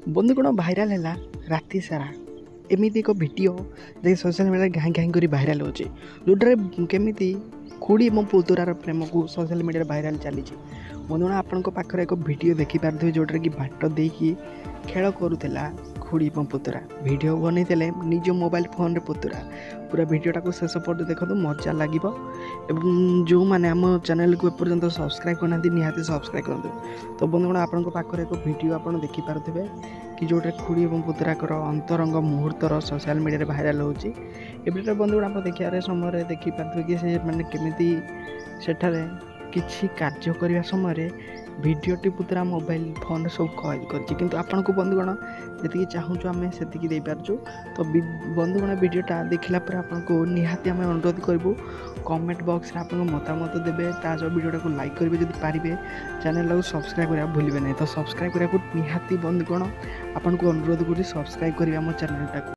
ବନ୍ଧୁଗଣ ଭାଇରାଲ୍ ହେଲା ରାତି ସାରା ଏମିତି ଏକ ଭିଡ଼ିଓ ଯେ ସୋସିଆଲ୍ ମିଡ଼ିଆରେ ଘାଇଁ ଘାଇଁ କରି ଭାଇରାଲ୍ ହେଉଛି, ଯେଉଁଟାରେ କେମିତି ଖୁଡ଼ି ଏବଂ ପୁତୁରାର ପ୍ରେମକୁ ସୋସିଆଲ୍ ମିଡ଼ିଆରେ ଭାଇରାଲ୍ ଚାଲିଛି। ବନ୍ଧୁଗଣ ଆପଣଙ୍କ ପାଖରେ ଏକ ଭିଡ଼ିଓ ଦେଖିପାରୁଥିବେ ଯେଉଁଟାରେ କି ବାଟ ଦେଇକି ଖେଳ କରୁଥିଲା ଖୁଡ଼ି ଏବଂ ପୁତୁରା। ଭିଡ଼ିଓ ବନେଇଥିଲେ ନିଜ ମୋବାଇଲ୍ ଫୋନ୍ରେ ପୁତୁରା। ପୁରା ଭିଡ଼ିଓଟାକୁ ଶେଷ ପର୍ଯ୍ୟନ୍ତ ଦେଖନ୍ତୁ, ମଜା ଲାଗିବ। ଏବଂ ଯେଉଁମାନେ ଆମ ଚ୍ୟାନେଲକୁ ଏପର୍ଯ୍ୟନ୍ତ ସବସ୍କ୍ରାଇବ୍ କରିନାହାନ୍ତି ନିହାତି ସବସ୍କ୍ରାଇବ୍ କରନ୍ତୁ। ତ ବନ୍ଧୁଗଣ ଆପଣଙ୍କ ପାଖରେ ଏକ ଭିଡ଼ିଓ ଆପଣ ଦେଖିପାରୁଥିବେ କି ଯେଉଁଟା ଖୁଡ଼ି ଏବଂ ପୁତୁରାଙ୍କର ଅନ୍ତରଙ୍ଗ ମୁହୂର୍ତ୍ତର ସୋସିଆଲ୍ ମିଡ଼ିଆରେ ଭାଇରାଲ୍ ହେଉଛି। ଏ ଭିଡ଼ିଓରେ ବନ୍ଧୁଗଣ ଆପଣ ଦେଖିବାର ସମୟରେ ଦେଖିପାରୁଥିବେ କି ସେମାନେ କେମିତି ସେଠାରେ କିଛି କାର୍ଯ୍ୟ କରିବା ସମୟରେ ଭିଡ଼ିଓଟି ପୁତୁରା ମୋବାଇଲ୍ ଫୋନ୍ରେ ସବୁ କଏଦ କରିଛି, କିନ୍ତୁ ଆପଣଙ୍କୁ ବନ୍ଧୁଗଣ ଯେତିକି ଚାହୁଁଛୁ ଆମେ ସେତିକି ଦେଇପାରୁଛୁ। ତ ବନ୍ଧୁଗଣ ଭିଡ଼ିଓଟା ଦେଖିଲା ପରେ ଆପଣଙ୍କୁ ନିହାତି ଆମେ ଅନୁରୋଧ କରିବୁ କମେଣ୍ଟ ବକ୍ସରେ ଆପଣଙ୍କ ମତାମତ ଦେବେ, ତା ସହ ଭିଡ଼ିଓଟାକୁ ଲାଇକ୍ କରିବେ, ଯଦି ପାରିବେ ଚ୍ୟାନେଲଟାକୁ ସବସ୍କ୍ରାଇବ୍ କରିବାକୁ ଭୁଲିବେ ନାହିଁ। ତ ସବସ୍କ୍ରାଇବ୍ କରିବାକୁ ନିହାତି ବନ୍ଧୁଗଣ ଆପଣଙ୍କୁ ଅନୁରୋଧ କରୁଛି ସବସ୍କ୍ରାଇବ୍ କରିବେ ଆମ ଚ୍ୟାନେଲଟାକୁ।